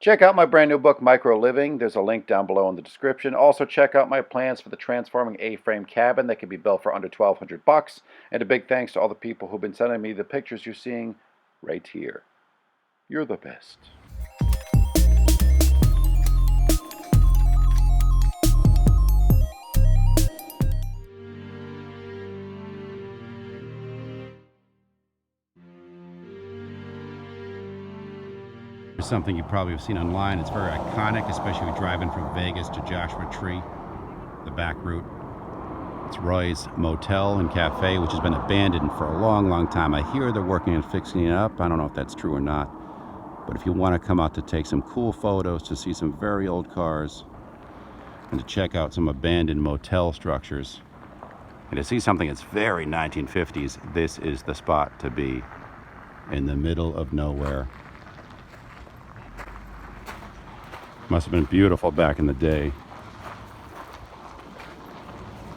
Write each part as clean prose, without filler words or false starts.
Check out my brand new book, Micro Living. There's a link down below in the description. Also, check out my plans for the transforming A-frame cabin that can be built for under $1,200. And a big thanks to all the people who've been sending me the pictures you're seeing right here. You're the best. Something you probably have seen online. It's very iconic, especially if you're driving from Vegas to Joshua Tree, the back route. It's Roy's Motel and Cafe, which has been abandoned for a long, long time. I hear they're working on fixing it up. I don't know if that's true or not. But if you want to come out to take some cool photos, to see some very old cars, and to check out some abandoned motel structures, and to see something that's very 1950s, this is the spot to be, in the middle of nowhere. Must have been beautiful back in the day.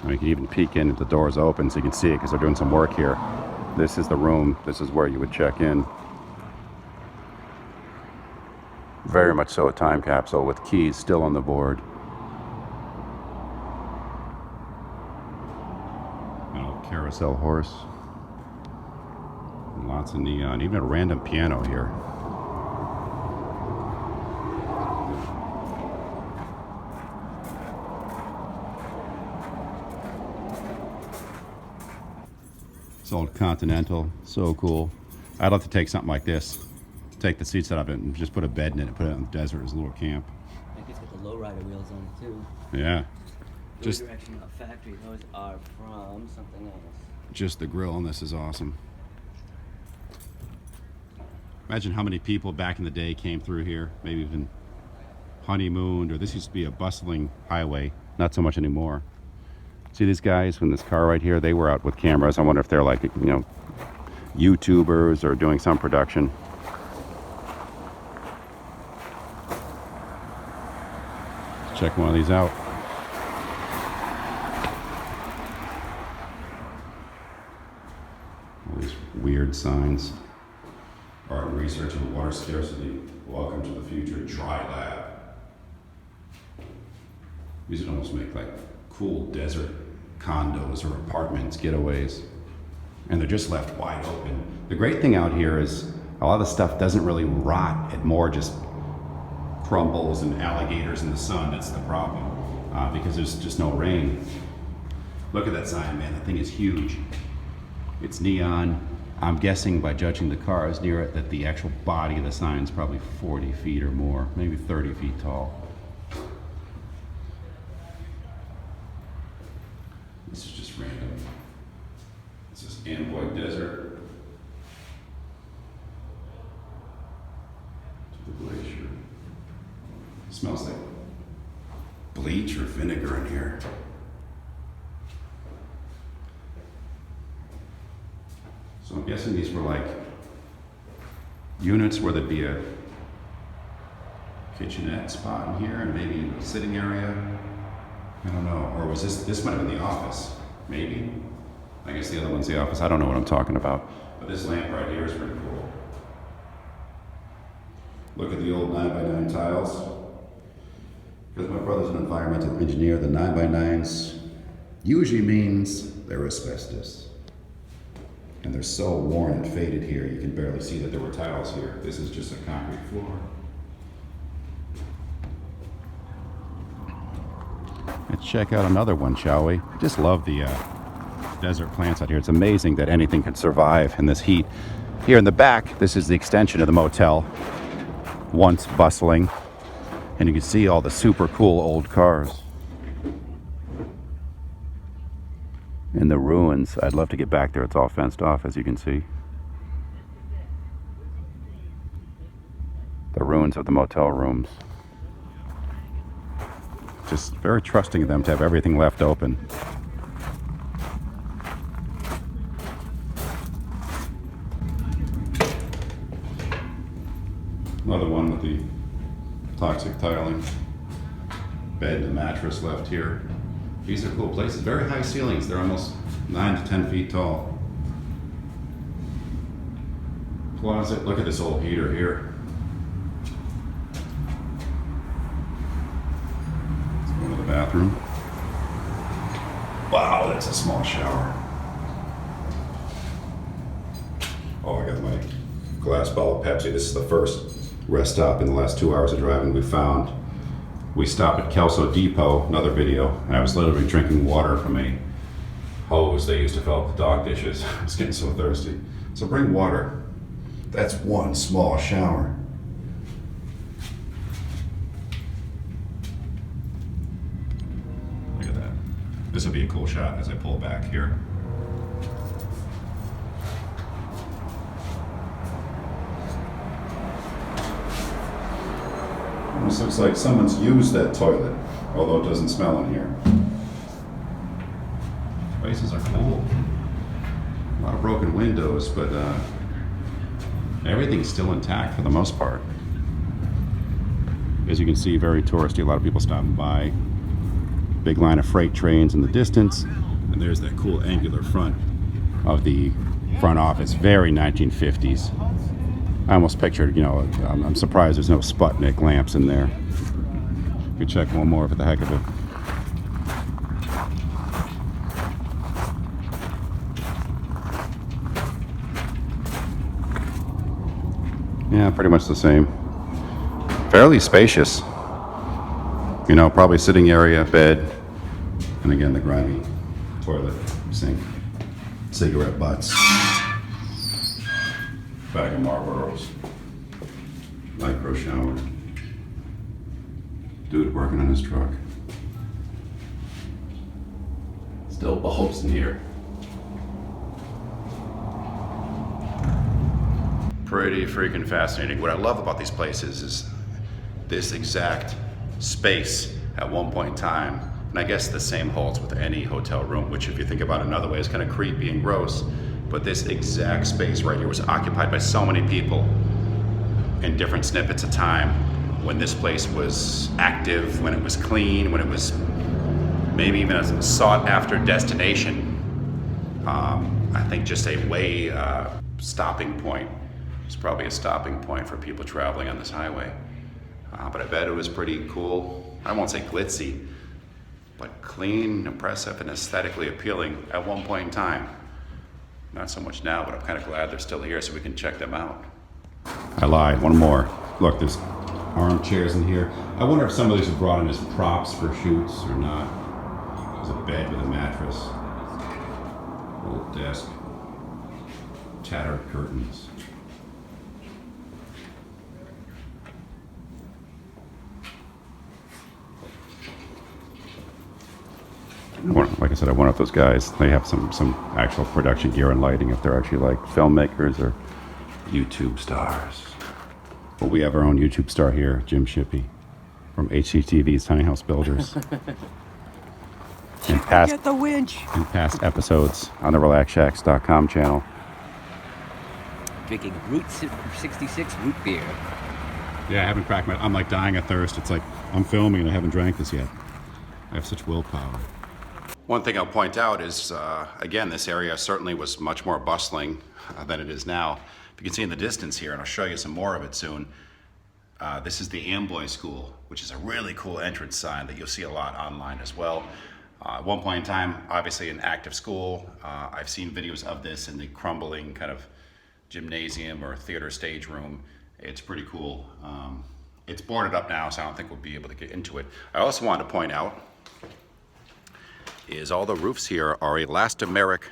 And you can even peek in if the door's open so you can see it, because they're doing some work here. This is the room. This is where you would check in. Very much so a time capsule with keys still on the board. An old carousel horse. And lots of neon. Even a random piano here. It's old Continental, so cool. I'd love to take something like this, take the seats out of it and just put a bed in it and put it in the desert as a little camp. I think it's got the lowrider wheels on it too. Yeah. Just direction of factory, those are from something else. Just the grill on this is awesome. Imagine how many people back in the day came through here, maybe even honeymooned, or this used to be a bustling highway, not so much anymore. See these guys in this car right here? They were out with cameras. I wonder if they're like, YouTubers or doing some production. Let's check one of these out. All these weird signs. Art and research and water scarcity. Welcome to the future. Dry lab. These would almost make like cool desert condos or apartments, getaways, and they're just left wide open. The great thing out here is a lot of the stuff doesn't really rot, it more just crumbles, and alligators in the sun, that's the problem, because there's just no rain. Look at that sign, man, that thing is huge. It's neon. I'm guessing by judging the cars near it that the actual body of the sign is probably 40 feet or more, maybe 30 feet tall. This is just random. This is Amboy Desert. To the glacier. It smells like bleach or vinegar in here. So I'm guessing these were like units where there'd be a kitchenette spot in here and maybe a sitting area. I don't know, or was this might have been the office, maybe? I guess the other one's the office, I don't know what I'm talking about. But this lamp right here is pretty cool. Look at the old 9x9 tiles. Because my brother's an environmental engineer, the 9x9s usually means they're asbestos. And they're so worn and faded here, you can barely see that there were tiles here. This is just a concrete floor. Let's check out another one, shall we? I just love the desert plants out here. It's amazing that anything can survive in this heat. Here in the back, this is the extension of the motel, once bustling. And you can see all the super cool old cars. In the ruins, I'd love to get back there. It's all fenced off, as you can see. The ruins of the motel rooms. Just very trusting of them to have everything left open. Another one with the toxic tiling. Bed and mattress left here. These are cool places. Very high ceilings. They're almost 9 to 10 feet tall. Closet. Look at this old heater here. bathroom. Wow, that's a small shower. Oh, I got my glass bottle of Pepsi. This is the first rest stop in the last 2 hours of driving we found. We stopped at Kelso Depot, another video, and I was literally drinking water from a hose they used to fill up the dog dishes. I was getting so thirsty. So bring water. That's one small shower. Look at that. This would be a cool shot as I pull back here. Almost looks like someone's used that toilet, although it doesn't smell in here. Places are cool. A lot of broken windows, but everything's still intact for the most part. As you can see, very touristy, a lot of people stopping by. Big line of freight trains in the distance, and there's that cool angular front of the front office, very 1950s. I almost pictured, you know, I'm surprised there's no Sputnik lamps in there. We could check one more for the heck of it. Yeah, pretty much the same. Fairly spacious. You know, probably sitting area, bed, and again the grimy toilet, sink, cigarette butts. Bag of Marlboros, micro shower, dude working on his truck. Still bulbs in here. Pretty freaking fascinating. What I love about these places is this exact space at one point in time, and I guess the same holds with any hotel room, which if you think about it another way is kind of creepy and gross. But this exact space right here was occupied by so many people in different snippets of time when this place was active, when it was clean, when it was maybe even a sought-after destination. I think just a way stopping point. It's probably a stopping point for people traveling on this highway. But I bet it was pretty cool. I won't say glitzy, but clean, impressive, and aesthetically appealing at one point in time. Not so much now, but I'm kind of glad they're still here so we can check them out. I lied, one more. Look, there's armchairs in here. I wonder if some of these are brought in as props for shoots or not. There's a bed with a mattress. Old desk. Tattered curtains. Like I said, I wonder if those guys, they have some actual production gear and lighting, if they're actually like filmmakers or YouTube stars. But we have our own YouTube star here, Jim Shippey from HGTV's Tiny House Builders. And Get the winch. past episodes on the RelaxShacks.com channel. Drinking Route 66 root beer. Yeah, I haven't cracked my, I'm like dying of thirst. It's like, I'm filming and I haven't drank this yet. I have such willpower. One thing I'll point out is, again, this area certainly was much more bustling than it is now. You can see in the distance here, and I'll show you some more of it soon. This is the Amboy School, which is a really cool entrance sign that you'll see a lot online as well. At one point in time, obviously an active school. I've seen videos of this in the crumbling kind of gymnasium or theater stage room. It's pretty cool. It's boarded up now, so I don't think we'll be able to get into it. I also want to point out is all the roofs here are elastomeric,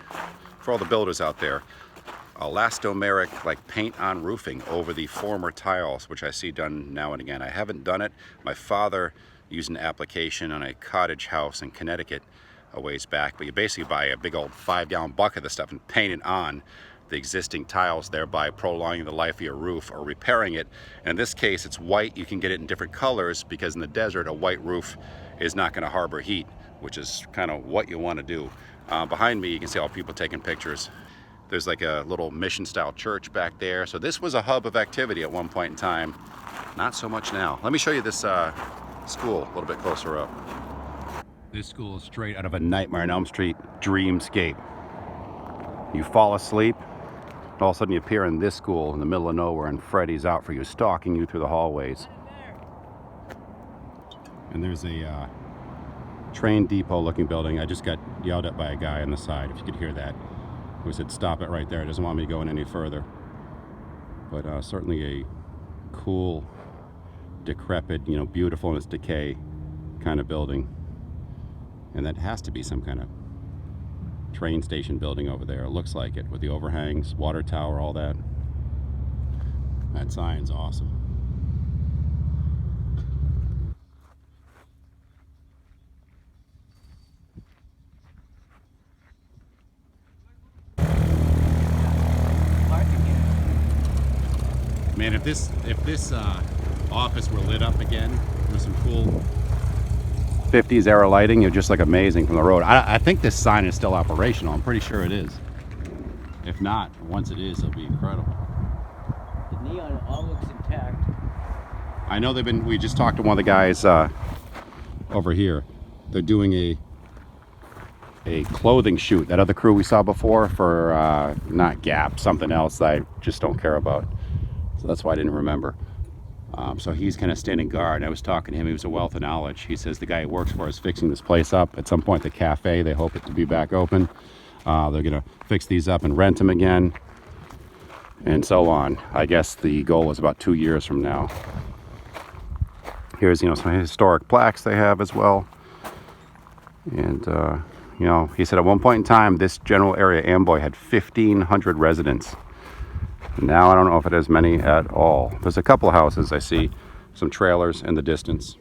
for all the builders out there, elastomeric like paint on roofing over the former tiles, which I see done now and again. I haven't done it. My father used an application on a cottage house in Connecticut a ways back, but you basically buy a big old 5-gallon bucket of this stuff and paint it on the existing tiles, thereby prolonging the life of your roof or repairing it. And in this case, it's white. You can get it in different colors because in the desert, a white roof is not going to harbor heat, which is kind of what you want to do. Behind me, you can see all people taking pictures. There's like a little mission-style church back there. So this was a hub of activity at one point in time. Not so much now. Let me show you this school a little bit closer up. This school is straight out of a Nightmare on Elm Street dreamscape. You fall asleep, and all of a sudden you appear in this school in the middle of nowhere, and Freddy's out for you, stalking you through the hallways. And there's a train depot looking building. I just got yelled at by a guy on the side, if you could hear that, who said stop it right there. He doesn't want me going any further. But certainly a cool, decrepit, beautiful in its decay kind of building. And that has to be some kind of train station building over there. It looks like it, with the overhangs, water tower, all that. That sign's awesome. Man, if this office were lit up again with some cool 50s era lighting, it would just look amazing from the road. I think this sign is still operational. I'm pretty sure it is. If not, once it is, it'll be incredible. The neon all looks intact. I know we just talked to one of the guys over here. They're doing a clothing shoot. That other crew we saw before for not Gap, something else that I just don't care about. So that's why I didn't remember. So he's kind of standing guard. I was talking to him. He was a wealth of knowledge. He says the guy he works for is fixing this place up. At some point, the cafe, they hope it to be back open. They're going to fix these up and rent them again, and so on. I guess the goal is about 2 years from now. Here's, some historic plaques they have as well. And, he said at one point in time, this general area, Amboy, had 1,500 residents. Now I don't know if it has many at all. There's a couple of houses I see, some trailers in the distance.